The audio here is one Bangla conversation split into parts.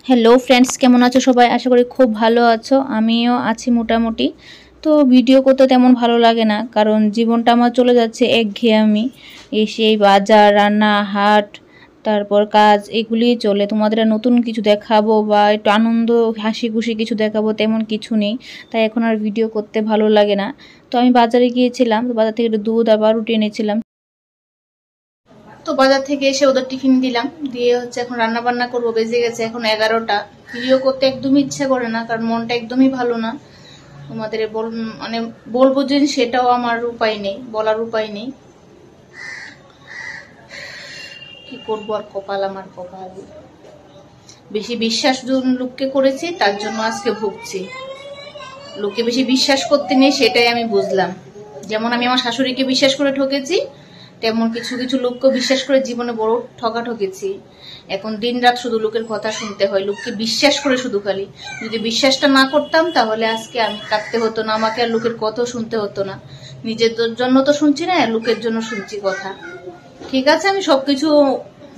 হ্যালো ফ্রেন্ডস, কেমন আছো সবাই? আশা করি খুব ভালো আছো। আমিও আছি মোটামুটি। তো ভিডিও করতে তেমন ভালো লাগে না, কারণ জীবনটা আমার চলে যাচ্ছে একঘেয়েমি। সেই বাজার, রান্না, হাট, তারপর কাজ, এগুলিই চলে। তোমাদের আর নতুন কিছু দেখাবো বা একটু আনন্দ হাসি খুশি কিছু দেখাবো তেমন কিছু নেই, তাই এখন আর ভিডিও করতে ভালো লাগে না। তো আমি বাজারে গিয়েছিলাম, তো বাজার থেকে একটু দুধ আর রুটি এনেছিলাম। তো বাজার থেকে এসে ওদের টিফিন দিলাম, দিয়ে হচ্ছে এখন রান্না বান্না করবো। বেজে গেছে এখন 11টা। ভিডিও করতে একদমই ইচ্ছে করে না, কারণ মনটা একদমই ভালো না। তোমাদের মানে বলবো যে সেটাও আমার উপায় নেই, বলার উপায় নেই। কি করবো আর, কপাল আমার কপাল। বেশি বিশ্বাস লোককে করেছি, তার জন্য আজকে ভুগছি। লোককে বেশি বিশ্বাস করতে নেই, সেটাই আমি বুঝলাম। যেমন আমি আমার শাশুড়িকে বিশ্বাস করে ঠকেছি, তেমন কিছু কিছু লোককে বিশ্বাস করে জীবনে বড় ঠকা ঠকেছি। এখন দিন রাত শুধু লোকের কথা শুনতে হয়, লোককে বিশ্বাস করে শুধু খালি। যদি বিশ্বাসটা না করতাম তাহলে আজকে আমি কাঁদতে হতো না, আমাকে আর লোকের কথা শুনতে হতো না। নিজের জন্য তো শুনছি না, লোকের জন্য শুনছি কথা। ঠিক আছে, আমি সবকিছু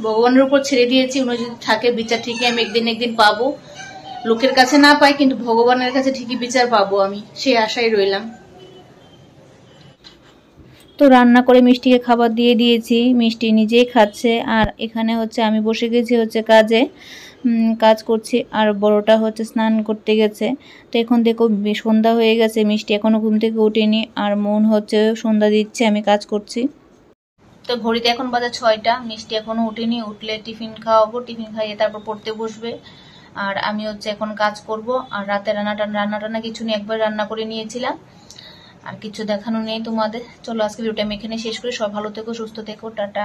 ভগবানের উপর ছেড়ে দিয়েছি। উনি যদি থাকে, বিচার ঠিকই আমি একদিন একদিন পাবো। লোকের কাছে না পাই, কিন্তু ভগবানের কাছে ঠিকই বিচার পাবো, আমি সেই আশায় রইলাম। তো রান্না করে মিষ্টিকে খাবার দিয়ে দিয়েছি, মিষ্টি নিজেই খাচ্ছে। আর এখানে হচ্ছে আমি বসে গেছি হচ্ছে কাজে, কাজ করছি। আর বড়টা হচ্ছে স্নান করতে গেছে। তো এখন দেখো সন্ধ্যা হয়ে গেছে, মিষ্টি এখনো ঘুম থেকে উঠেনি, আর মন হচ্ছে সন্ধ্যা দিচ্ছে, আমি কাজ করছি। তো ঘড়িতে এখন বাজে 6টা, মিষ্টি এখনো উঠেনি। উঠলে টিফিন খাওয়াবো, টিফিন খাইয়ে তারপর পড়তে বসবে। আর আমি হচ্ছে এখন কাজ করব। আর রাতে রান্না কিছু নিয়ে একবার রান্না করে নিয়েছিলাম, আর কিছু দেখানো নেই তোমাদের। চলো আজকে ভিডিওটা আমি এখানে শেষ করি। সব ভালো থেকো, সুস্থ থেকো, টাটা।